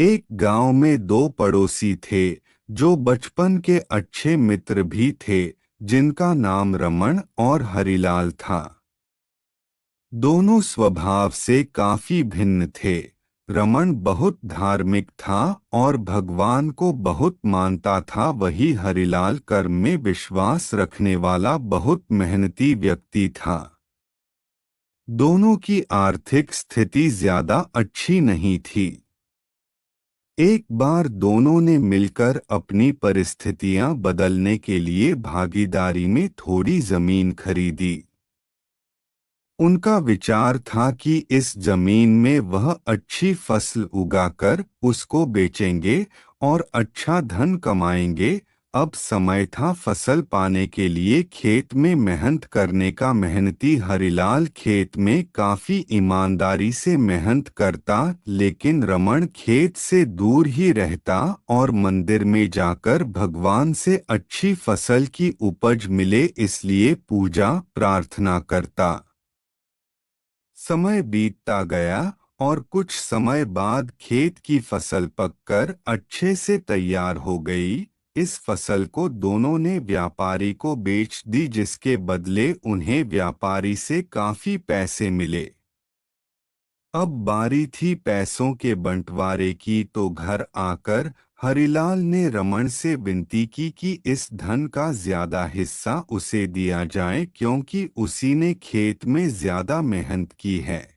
एक गांव में दो पड़ोसी थे जो बचपन के अच्छे मित्र भी थे, जिनका नाम रमन और हरिलाल था। दोनों स्वभाव से काफी भिन्न थे। रमन बहुत धार्मिक था और भगवान को बहुत मानता था, वही हरिलाल कर्म में विश्वास रखने वाला बहुत मेहनती व्यक्ति था। दोनों की आर्थिक स्थिति ज्यादा अच्छी नहीं थी। एक बार दोनों ने मिलकर अपनी परिस्थितियां बदलने के लिए भागीदारी में थोड़ी जमीन खरीदी। उनका विचार था कि इस जमीन में वह अच्छी फसल उगाकर उसको बेचेंगे और अच्छा धन कमाएंगे। अब समय था फसल पाने के लिए खेत में मेहनत करने का। मेहनती हरिलाल खेत में काफी ईमानदारी से मेहनत करता, लेकिन रमन खेत से दूर ही रहता और मंदिर में जाकर भगवान से अच्छी फसल की उपज मिले इसलिए पूजा प्रार्थना करता। समय बीतता गया और कुछ समय बाद खेत की फसल पककर अच्छे से तैयार हो गई। इस फसल को दोनों ने व्यापारी को बेच दी, जिसके बदले उन्हें व्यापारी से काफी पैसे मिले। अब बारी थी पैसों के बंटवारे की, तो घर आकर हरिलाल ने रमन से विनती की कि इस धन का ज्यादा हिस्सा उसे दिया जाए, क्योंकि उसी ने खेत में ज्यादा मेहनत की है।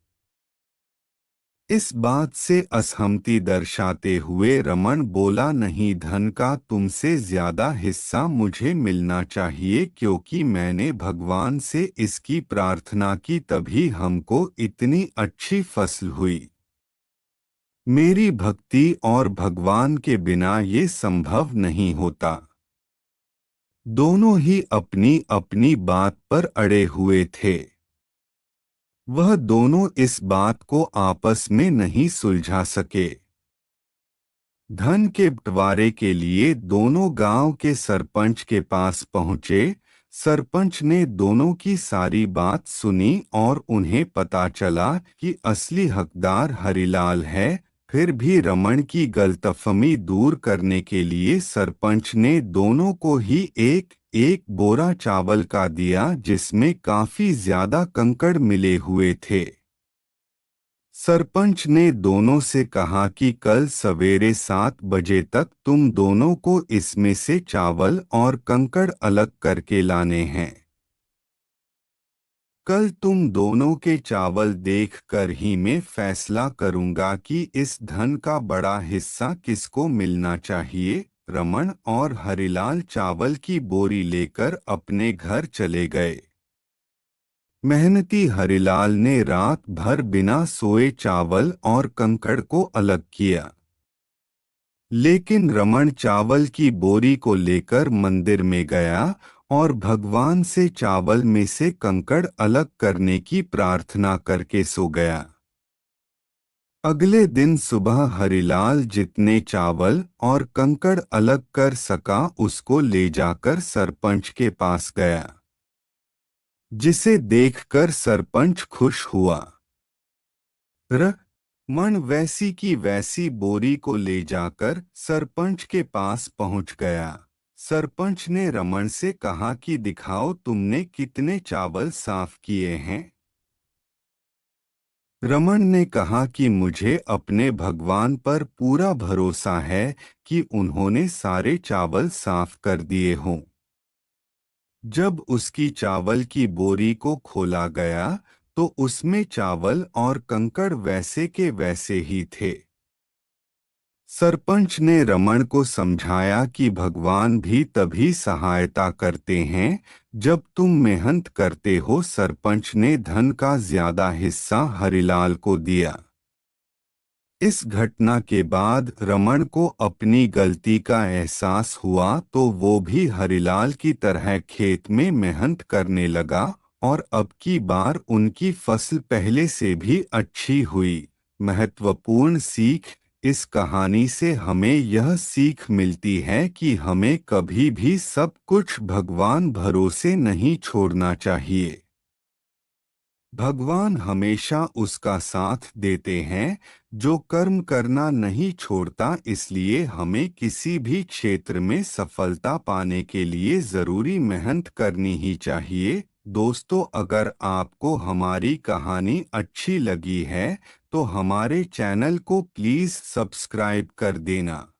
इस बात से असहमति दर्शाते हुए रमन बोला, नहीं, धन का तुमसे ज्यादा हिस्सा मुझे मिलना चाहिए, क्योंकि मैंने भगवान से इसकी प्रार्थना की तभी हमको इतनी अच्छी फसल हुई। मेरी भक्ति और भगवान के बिना ये संभव नहीं होता। दोनों ही अपनी अपनी बात पर अड़े हुए थे। वह दोनों इस बात को आपस में नहीं सुलझा सके। धन के बंटवारे के लिए दोनों गांव के सरपंच के पास पहुंचे। सरपंच ने दोनों की सारी बात सुनी और उन्हें पता चला कि असली हकदार हरिलाल है। फिर भी रमन की गलतफहमी दूर करने के लिए सरपंच ने दोनों को ही एक एक बोरा चावल का दिया, जिसमें काफी ज्यादा कंकड़ मिले हुए थे। सरपंच ने दोनों से कहा कि कल सवेरे 7 बजे तक तुम दोनों को इसमें से चावल और कंकड़ अलग करके लाने हैं। कल तुम दोनों के चावल देख कर ही मैं फैसला करूंगा कि इस धन का बड़ा हिस्सा किसको मिलना चाहिए। रमन और हरिलाल चावल की बोरी लेकर अपने घर चले गए। मेहनती हरिलाल ने रात भर बिना सोए चावल और कंकड़ को अलग किया, लेकिन रमन चावल की बोरी को लेकर मंदिर में गया और भगवान से चावल में से कंकड़ अलग करने की प्रार्थना करके सो गया। अगले दिन सुबह हरिलाल जितने चावल और कंकड़ अलग कर सका उसको ले जाकर सरपंच के पास गया, जिसे देखकर सरपंच खुश हुआ। मन वैसी की वैसी बोरी को ले जाकर सरपंच के पास पहुंच गया। सरपंच ने रमन से कहा कि दिखाओ तुमने कितने चावल साफ किए हैं। रमन ने कहा कि मुझे अपने भगवान पर पूरा भरोसा है कि उन्होंने सारे चावल साफ कर दिए हों। जब उसकी चावल की बोरी को खोला गया तो उसमें चावल और कंकड़ वैसे के वैसे ही थे। सरपंच ने रमन को समझाया कि भगवान भी तभी सहायता करते हैं जब तुम मेहनत करते हो। सरपंच ने धन का ज्यादा हिस्सा हरिलाल को दिया। इस घटना के बाद रमन को अपनी गलती का एहसास हुआ, तो वो भी हरिलाल की तरह खेत में मेहनत करने लगा और अब की बार उनकी फसल पहले से भी अच्छी हुई। महत्वपूर्ण सीख: इस कहानी से हमें यह सीख मिलती है कि हमें कभी भी सब कुछ भगवान भरोसे नहीं छोड़ना चाहिए। भगवान हमेशा उसका साथ देते हैं जो कर्म करना नहीं छोड़ता। इसलिए हमें किसी भी क्षेत्र में सफलता पाने के लिए ज़रूरी मेहनत करनी ही चाहिए। दोस्तों, अगर आपको हमारी कहानी अच्छी लगी है तो हमारे चैनल को प्लीज़ सब्सक्राइब कर देना।